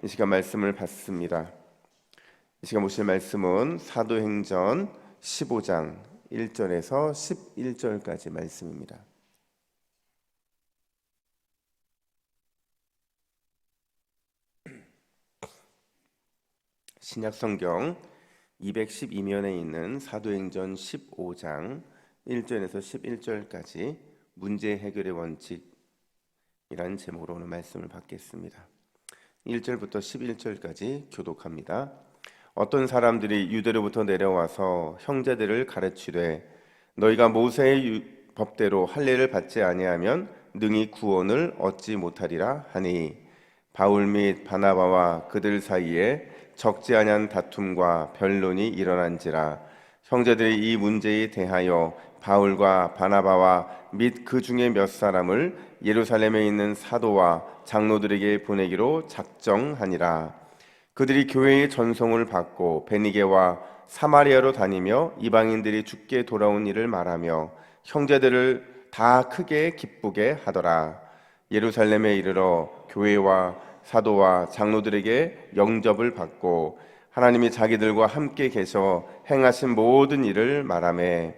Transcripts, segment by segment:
이 시간 말씀을 받습니다. 이 시간 보실 말씀은 사도행전 15장 1절에서 11절까지 말씀입니다. 신약성경 212면에 있는 사도행전 15장 1절에서 11절까지 문제 해결의 원칙이라는 제목으로 오늘 말씀을 받겠습니다. 1절부터 11절까지 교독합니다. 어떤 사람들이 유대로부터 내려와서 형제들을 가르치되 너희가 모세의 법대로 할례를 받지 아니하면 능히 구원을 얻지 못하리라 하니 바울 및 바나바와 그들 사이에 적지 아니한 다툼과 변론이 일어난지라. 형제들이 이 문제에 대하여 바울과 바나바와 및 그 중에 몇 사람을 예루살렘에 있는 사도와 장로들에게 보내기로 작정하니라. 그들이 교회의 전송을 받고 베니게와 사마리아로 다니며 이방인들이 죽게 돌아온 일을 말하며 형제들을 다 크게 기쁘게 하더라. 예루살렘에 이르러 교회와 사도와 장로들에게 영접을 받고 하나님이 자기들과 함께 계셔 행하신 모든 일을 말하매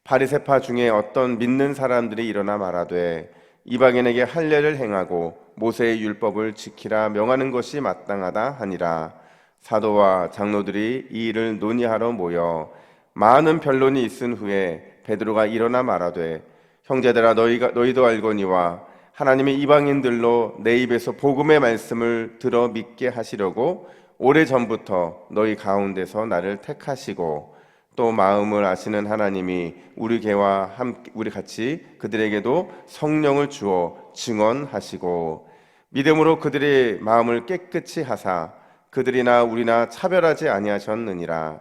바리새파 중에 어떤 믿는 사람들이 일어나 말하되 이방인에게 할례를 행하고 모세의 율법을 지키라 명하는 것이 마땅하다 하니라. 사도와 장로들이 이 일을 논의하러 모여 많은 변론이 있은 후에 베드로가 일어나 말하되 형제들아 너희도 알거니와 하나님의 이방인들로 내 입에서 복음의 말씀을 들어 믿게 하시려고 오래전부터 너희 가운데서 나를 택하시고 또 마음을 아시는 하나님이 우리 개와 함께 우리 같이 그들에게도 성령을 주어 증언하시고 믿음으로 그들의 마음을 깨끗이 하사 그들이나 우리나 차별하지 아니하셨느니라.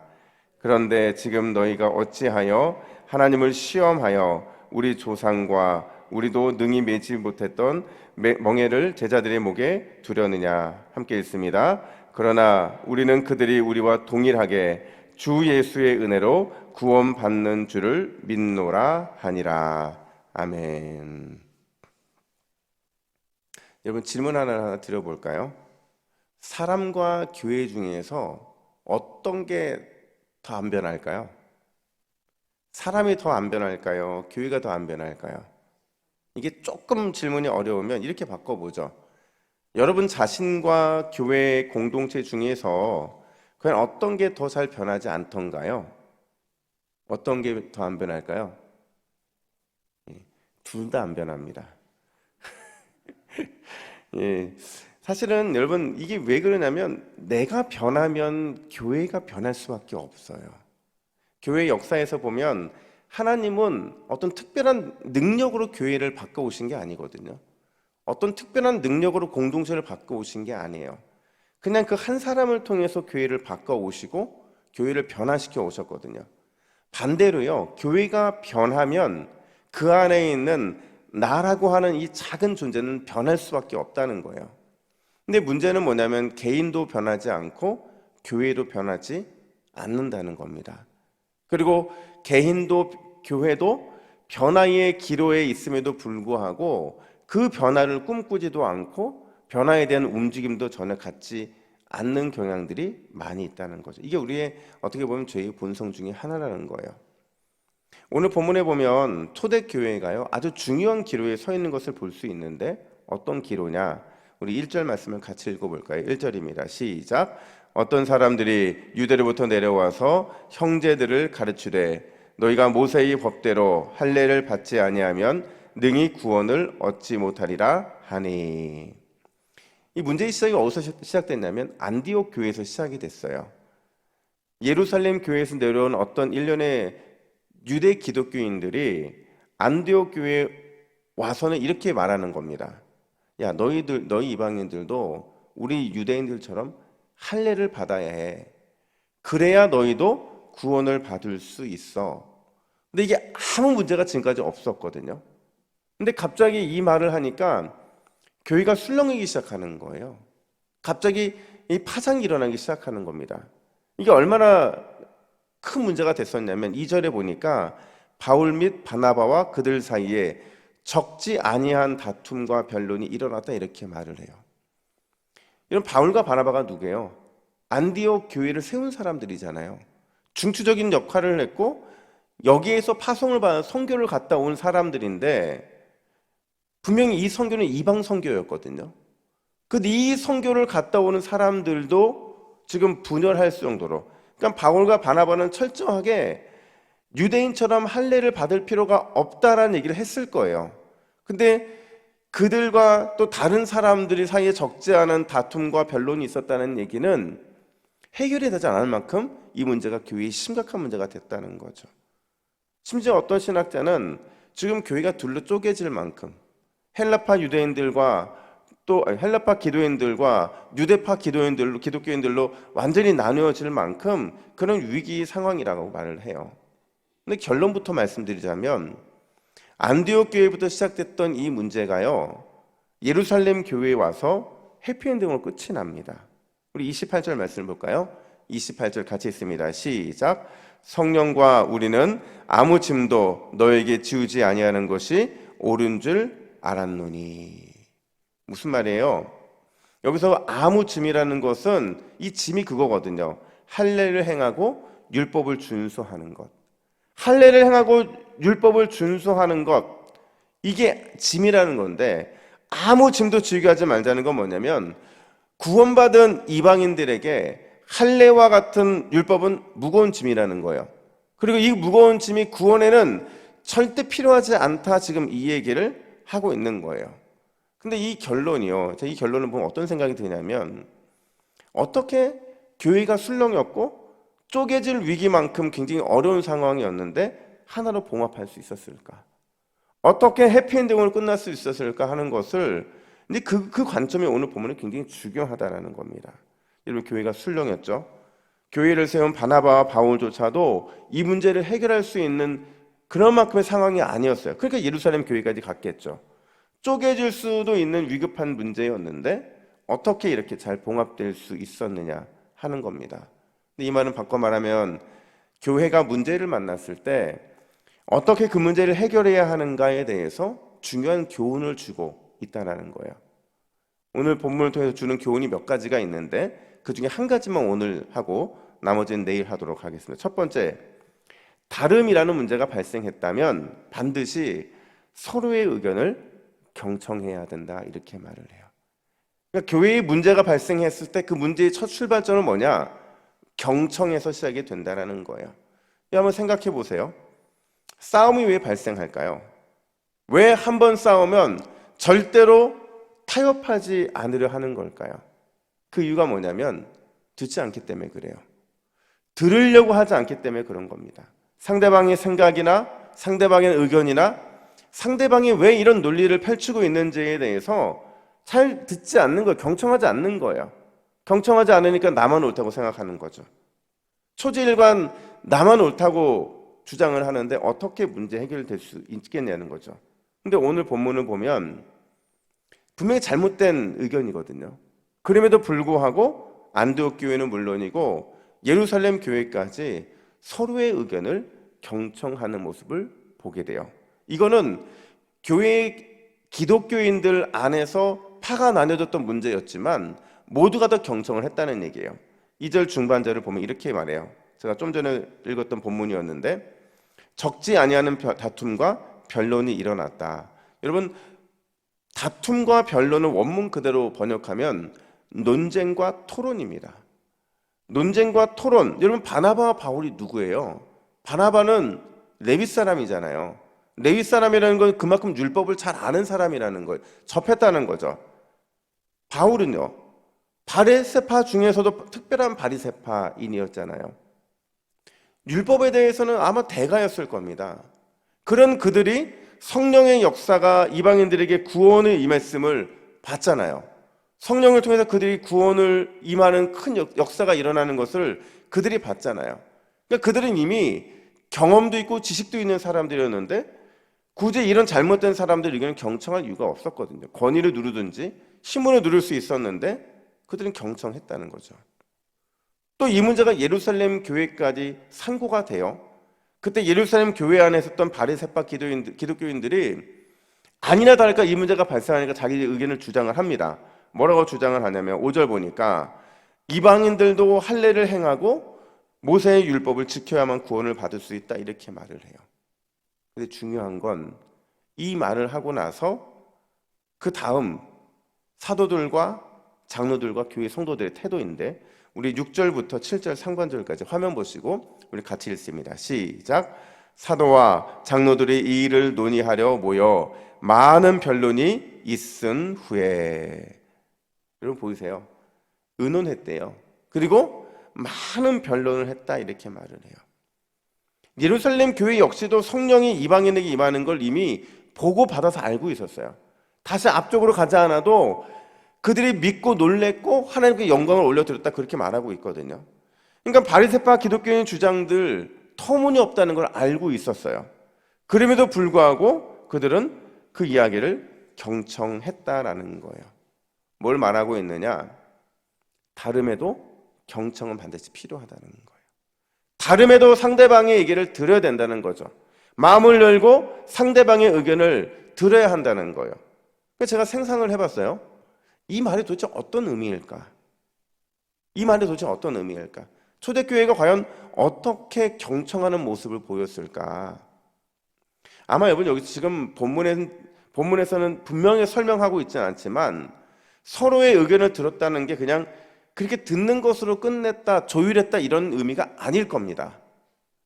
그런데 지금 너희가 어찌하여 하나님을 시험하여 우리 조상과 우리도 능히 매지 못했던 멍에를 제자들의 목에 두려느냐. 함께 읽습니다. 그러나 우리는 그들이 우리와 동일하게 주 예수의 은혜로 구원받는 줄을 믿노라 하니라. 아멘. 여러분, 질문 하나 드려볼까요? 사람과 교회 중에서 어떤 게 더 안 변할까요? 사람이 더 안 변할까요? 교회가 더 안 변할까요? 이게 조금 질문이 어려우면 이렇게 바꿔보죠. 여러분 자신과 교회 공동체 중에서 과연 어떤 게 더 잘 변하지 않던가요? 어떤 게 더 안 변할까요? 둘 다 안 변합니다. 예, 사실은 여러분 이게 왜 그러냐면 내가 변하면 교회가 변할 수밖에 없어요. 교회 역사에서 보면 하나님은 어떤 특별한 능력으로 교회를 바꿔오신 게 아니거든요. 어떤 특별한 능력으로 공동체를 바꿔오신 게 아니에요. 그냥 그 한 사람을 통해서 교회를 바꿔오시고 교회를 변화시켜 오셨거든요. 반대로요, 교회가 변하면 그 안에 있는 나라고 하는 이 작은 존재는 변할 수밖에 없다는 거예요. 근데 문제는 뭐냐면 개인도 변하지 않고 교회도 변하지 않는다는 겁니다. 그리고 개인도 교회도 변화의 기로에 있음에도 불구하고 그 변화를 꿈꾸지도 않고 변화에 대한 움직임도 전혀 갖지 않는 경향들이 많이 있다는 거죠. 이게 우리의 어떻게 보면 죄의 본성 중에 하나라는 거예요. 오늘 본문에 보면 초대교회가요 아주 중요한 기로에 서 있는 것을 볼 수 있는데 어떤 기로냐? 우리 1절 말씀을 같이 읽어볼까요? 1절입니다. 시작. 어떤 사람들이 유대로부터 내려와서 형제들을 가르치되 너희가 모세의 법대로 할례를 받지 아니하면 능히 구원을 얻지 못하리라 하니. 이 문제의 시작이 어디서 시작됐냐면 안디옥 교회에서 시작이 됐어요. 예루살렘 교회에서 내려온 어떤 일련의 유대 기독교인들이 안디옥 교회에 와서는 이렇게 말하는 겁니다. 야, 너희 이방인들도 우리 유대인들처럼 할례를 받아야 해. 그래야 너희도 구원을 받을 수 있어. 근데 이게 아무 문제가 지금까지 없었거든요. 근데 갑자기 이 말을 하니까 교회가 술렁이기 시작하는 거예요. 갑자기 이 파장이 일어나기 시작하는 겁니다. 이게 얼마나 큰 문제가 됐었냐면 2절에 보니까 바울 및 바나바와 그들 사이에 적지 아니한 다툼과 변론이 일어났다 이렇게 말을 해요. 이런 바울과 바나바가 누구예요? 안디옥 교회를 세운 사람들이잖아요. 중추적인 역할을 했고 여기에서 파송을 받아 선교를 갔다 온 사람들인데 분명히 이 선교는 이방 선교였거든요. 근데 이 선교를 갔다 오는 사람들도 지금 분열할 정도로, 그러니까 바울과 바나바는 철저하게 유대인처럼 할례를 받을 필요가 없다라는 얘기를 했을 거예요. 근데 그들과 또 다른 사람들이 사이에 적지 않은 다툼과 변론이 있었다는 얘기는 해결이 되지 않을 만큼 이 문제가 교회의 심각한 문제가 됐다는 거죠. 심지어 어떤 신학자는 지금 교회가 둘로 쪼개질 만큼 헬라파 유대인들과 또 헬라파 기도인들과 유대파 기독교인들로 완전히 나누어질 만큼 그런 위기 상황이라고 말을 해요. 근데 결론부터 말씀드리자면 안디옥 교회부터 시작됐던 이 문제가요, 예루살렘 교회에 와서 해피엔딩으로 끝이 납니다. 우리 28절 말씀을 볼까요? 28절 같이 있습니다. 시작. 성령과 우리는 아무 짐도 너에게 지우지 아니하는 것이 옳은 줄 알았노니. 무슨 말이에요? 여기서 아무 짐이라는 것은 이 짐이 그거거든요. 할례를 행하고 율법을 준수하는 것. 할례를 행하고 율법을 준수하는 것, 이게 짐이라는 건데 아무 짐도 지우게 하지 말자는 건 뭐냐면 구원받은 이방인들에게 할례와 같은 율법은 무거운 짐이라는 거예요. 그리고 이 무거운 짐이 구원에는 절대 필요하지 않다, 지금 이 얘기를 하고 있는 거예요. 근데 이 결론이요, 이 결론을 보면 어떤 생각이 드냐면 어떻게 교회가 술렁였고 쪼개질 위기만큼 굉장히 어려운 상황이었는데 하나로 봉합할 수 있었을까? 어떻게 해피엔딩으로 끝날 수 있었을까 하는 것을, 근데 그 관점이 오늘 보면 굉장히 중요하다는 겁니다. 여러분, 교회가 술렁였죠. 교회를 세운 바나바와 바울조차도 이 문제를 해결할 수 있는 그런 만큼의 상황이 아니었어요. 그러니까 예루살렘 교회까지 갔겠죠. 쪼개질 수도 있는 위급한 문제였는데 어떻게 이렇게 잘 봉합될 수 있었느냐 하는 겁니다. 이 말은 바꿔 말하면 교회가 문제를 만났을 때 어떻게 그 문제를 해결해야 하는가에 대해서 중요한 교훈을 주고 있다는 거예요. 오늘 본문을 통해서 주는 교훈이 몇 가지가 있는데 그 중에 한 가지만 오늘 하고 나머지는 내일 하도록 하겠습니다. 첫 번째, 다름이라는 문제가 발생했다면 반드시 서로의 의견을 경청해야 된다, 이렇게 말을 해요. 그러니까 교회의 문제가 발생했을 때 그 문제의 첫 출발점은 뭐냐? 경청에서 시작이 된다는 거예요. 한번 생각해 보세요. 싸움이 왜 발생할까요? 왜 한 번 싸우면 절대로 타협하지 않으려 하는 걸까요? 그 이유가 뭐냐면 듣지 않기 때문에 그래요. 들으려고 하지 않기 때문에 그런 겁니다. 상대방의 생각이나 상대방의 의견이나 상대방이 왜 이런 논리를 펼치고 있는지에 대해서 잘 듣지 않는 거예요. 경청하지 않는 거예요. 경청하지 않으니까 나만 옳다고 생각하는 거죠. 초지일관 나만 옳다고 주장을 하는데 어떻게 문제 해결될 수 있겠냐는 거죠. 근데 오늘 본문을 보면 분명히 잘못된 의견이거든요. 그럼에도 불구하고 안디옥 교회는 물론이고 예루살렘 교회까지 서로의 의견을 경청하는 모습을 보게 돼요. 이거는 교회 기독교인들 안에서 파가 나뉘어졌던 문제였지만 모두가 다 경청을 했다는 얘기예요. 2절 중반절을 보면 이렇게 말해요. 제가 좀 전에 읽었던 본문이었는데 적지 아니하는 다툼과 변론이 일어났다. 여러분, 다툼과 변론은 원문 그대로 번역하면 논쟁과 토론입니다. 논쟁과 토론. 여러분, 바나바와 바울이 누구예요? 바나바는 레위 사람이잖아요. 레위 사람이라는 건 그만큼 율법을 잘 아는 사람이라는 거예요. 접했다는 거죠. 바울은요, 바리새파 중에서도 특별한 바리새파인이었잖아요. 율법에 대해서는 아마 대가였을 겁니다. 그런 그들이 성령의 역사가 이방인들에게 구원을 임했음을 봤잖아요. 성령을 통해서 그들이 구원을 임하는 큰 역사가 일어나는 것을 그들이 봤잖아요. 그러니까 그들은 이미 경험도 있고 지식도 있는 사람들이었는데 굳이 이런 잘못된 사람들 의견을 경청할 이유가 없었거든요. 권위를 누르든지 힘으로 누를 수 있었는데 그들은 경청했다는 거죠. 또 이 문제가 예루살렘 교회까지 상고가 돼요. 그때 예루살렘 교회 안에 있었던 바리새파 기독교인들이 아니나 다를까 이 문제가 발생하니까 자기 의견을 주장을 합니다. 뭐라고 주장을 하냐면 5절 보니까 이방인들도 할례를 행하고 모세의 율법을 지켜야만 구원을 받을 수 있다 이렇게 말을 해요. 근데 중요한 건 이 말을 하고 나서 그 다음 사도들과 장로들과 교회 성도들의 태도인데 우리 6절부터 7절 상반절까지 화면 보시고 우리 같이 읽습니다. 시작. 사도와 장로들이 이 일을 논의하려 모여 많은 변론이 있은 후에, 여러분 보이세요? 의논했대요. 그리고 많은 변론을 했다 이렇게 말을 해요. 예루살렘 교회 역시도 성령이 이방인에게 임하는 걸 이미 보고 받아서 알고 있었어요. 다시 앞쪽으로 가지 않아도 그들이 믿고 놀랬고 하나님께 영광을 올려드렸다 그렇게 말하고 있거든요. 그러니까 바리새파 기독교인 주장들 터무니없다는 걸 알고 있었어요. 그럼에도 불구하고 그들은 그 이야기를 경청했다라는 거예요. 뭘 말하고 있느냐? 다름에도 경청은 반드시 필요하다는 거예요. 다름에도 상대방의 얘기를 들어야 된다는 거죠. 마음을 열고 상대방의 의견을 들어야 한다는 거예요. 그래서 제가 생각을 해봤어요. 이 말이 도대체 어떤 의미일까? 이 말이 도대체 어떤 의미일까? 초대교회가 과연 어떻게 경청하는 모습을 보였을까? 아마 여러분 여기 지금 본문에서는 분명히 설명하고 있지는 않지만 서로의 의견을 들었다는 게 그냥 그렇게 듣는 것으로 끝냈다, 조율했다 이런 의미가 아닐 겁니다.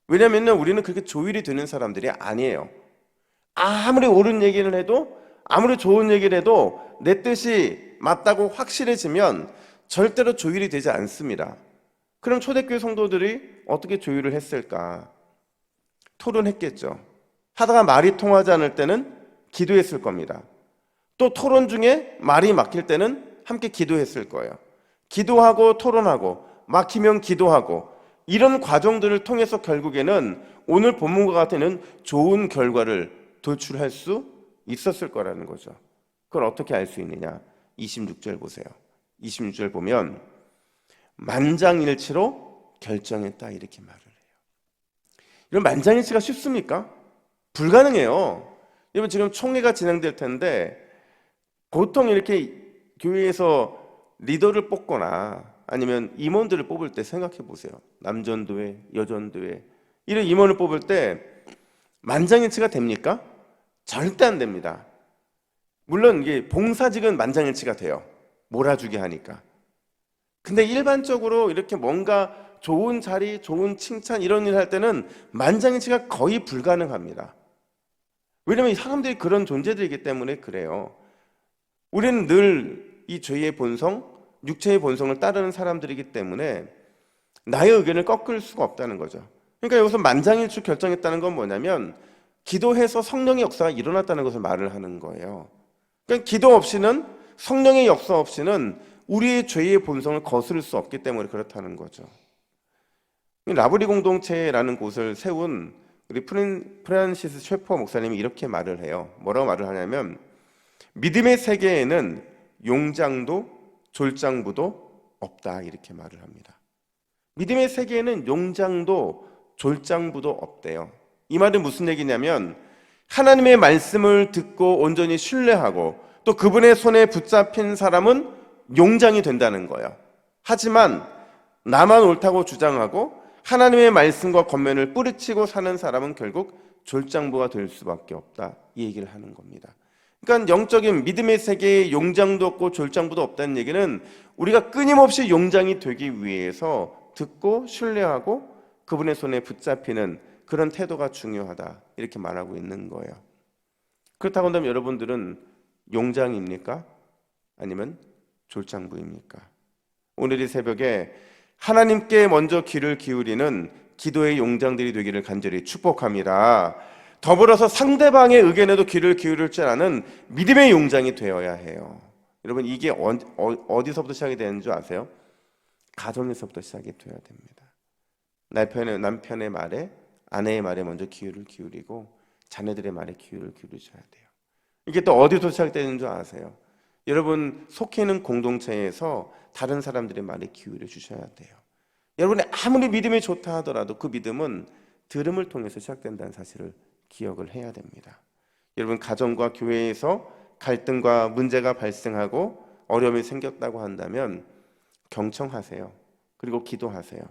왜냐하면 우리는 그렇게 조율이 되는 사람들이 아니에요. 아무리 옳은 얘기를 해도 아무리 좋은 얘기를 해도 내 뜻이 맞다고 확실해지면 절대로 조율이 되지 않습니다. 그럼 초대교회 성도들이 어떻게 조율을 했을까? 토론했겠죠. 하다가 말이 통하지 않을 때는 기도했을 겁니다. 또 토론 중에 말이 막힐 때는 함께 기도했을 거예요. 기도하고 토론하고 막히면 기도하고 이런 과정들을 통해서 결국에는 오늘 본문과 같은 좋은 결과를 도출할 수 있었을 거라는 거죠. 그걸 어떻게 알 수 있느냐? 26절 보세요. 26절 보면 만장일치로 결정했다 이렇게 말을 해요. 이런 만장일치가 쉽습니까? 불가능해요. 여러분 지금 총회가 진행될 텐데 보통 이렇게 교회에서 리더를 뽑거나 아니면 임원들을 뽑을 때 생각해 보세요. 남전도회, 여전도회 이런 임원을 뽑을 때 만장일치가 됩니까? 절대 안 됩니다. 물론 이게 봉사직은 만장일치가 돼요. 몰아주게 하니까. 근데 일반적으로 이렇게 뭔가 좋은 자리, 좋은 칭찬 이런 일 할 때는 만장일치가 거의 불가능합니다. 왜냐하면 사람들이 그런 존재들이기 때문에 그래요. 우리는 늘 이 죄의 본성, 육체의 본성을 따르는 사람들이기 때문에 나의 의견을 꺾을 수가 없다는 거죠. 그러니까 여기서 만장일치 결정했다는 건 뭐냐면 기도해서 성령의 역사가 일어났다는 것을 말을 하는 거예요. 그러니까 기도 없이는 성령의 역사 없이는 우리의 죄의 본성을 거스를 수 없기 때문에 그렇다는 거죠. 라브리 공동체라는 곳을 세운 우리 프란시스 셰퍼 목사님이 이렇게 말을 해요. 뭐라고 말을 하냐면 믿음의 세계에는 용장도 졸장부도 없다 이렇게 말을 합니다. 믿음의 세계에는 용장도 졸장부도 없대요. 이 말은 무슨 얘기냐면 하나님의 말씀을 듣고 온전히 신뢰하고 또 그분의 손에 붙잡힌 사람은 용장이 된다는 거예요. 하지만 나만 옳다고 주장하고 하나님의 말씀과 권면을 뿌리치고 사는 사람은 결국 졸장부가 될 수밖에 없다 이 얘기를 하는 겁니다. 그러니까 영적인 믿음의 세계에 용장도 없고 졸장부도 없다는 얘기는 우리가 끊임없이 용장이 되기 위해서 듣고 신뢰하고 그분의 손에 붙잡히는 그런 태도가 중요하다 이렇게 말하고 있는 거예요. 그렇다고 한다면 여러분들은 용장입니까? 아니면 졸장부입니까? 오늘 이 새벽에 하나님께 먼저 귀를 기울이는 기도의 용장들이 되기를 간절히 축복합니다. 더불어서 상대방의 의견에도 귀를 기울일 줄 아는 믿음의 용장이 되어야 해요. 여러분 이게 어디서부터 시작이 되는 줄 아세요? 가정에서부터 시작이 되어야 됩니다. 남편의 말에 아내의 말에 먼저 귀를 기울이고 자녀들의 말에 귀를 기울여줘야 돼요. 이게 또 어디서 시작되는 줄 아세요? 여러분 속해 있는 공동체에서 다른 사람들의 말에 기울여 주셔야 돼요. 여러분이 아무리 믿음이 좋다 하더라도 그 믿음은 들음을 통해서 시작된다는 사실을 기억을 해야 됩니다. 여러분 가정과 교회에서 갈등과 문제가 발생하고 어려움이 생겼다고 한다면 경청하세요. 그리고 기도하세요.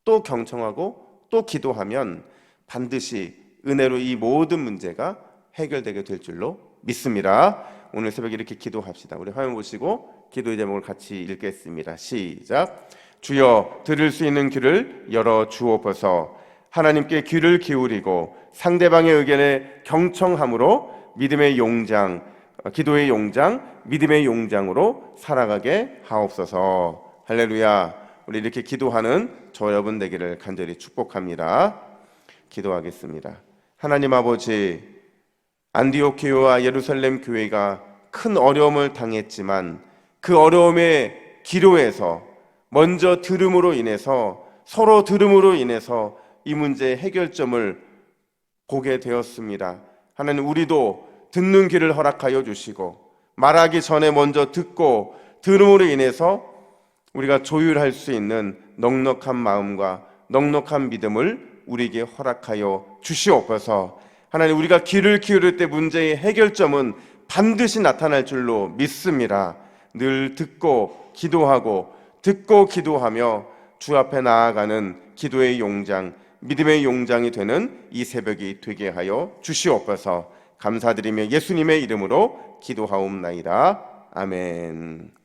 또 경청하고 또 기도하면 반드시 은혜로 이 모든 문제가 해결되게 될 줄로 믿습니다. 오늘 새벽에 이렇게 기도합시다. 우리 화면 보시고 기도의 제목을 같이 읽겠습니다. 시작. 주여, 들을 수 있는 귀를 열어 주옵소서. 하나님께 귀를 기울이고 상대방의 의견에 경청함으로 믿음의 용장, 기도의 용장, 믿음의 용장으로 살아가게 하옵소서. 할렐루야. 우리 이렇게 기도하는 저 여러분 되기를 간절히 축복합니다. 기도하겠습니다. 하나님 아버지, 안디옥교회와 예루살렘 교회가 큰 어려움을 당했지만 그 어려움의 기로에서 먼저 들음으로 인해서, 서로 들음으로 인해서 이 문제의 해결점을 보게 되었습니다. 하나님, 우리도 듣는 귀를 허락하여 주시고 말하기 전에 먼저 듣고 들음으로 인해서 우리가 조율할 수 있는 넉넉한 마음과 넉넉한 믿음을 우리에게 허락하여 주시옵소서. 하나님, 우리가 귀를 기울일 때 문제의 해결점은 반드시 나타날 줄로 믿습니다. 늘 듣고 기도하고 듣고 기도하며 주 앞에 나아가는 기도의 용장, 믿음의 용장이 되는 이 새벽이 되게 하여 주시옵소서. 감사드리며 예수님의 이름으로 기도하옵나이다. 아멘.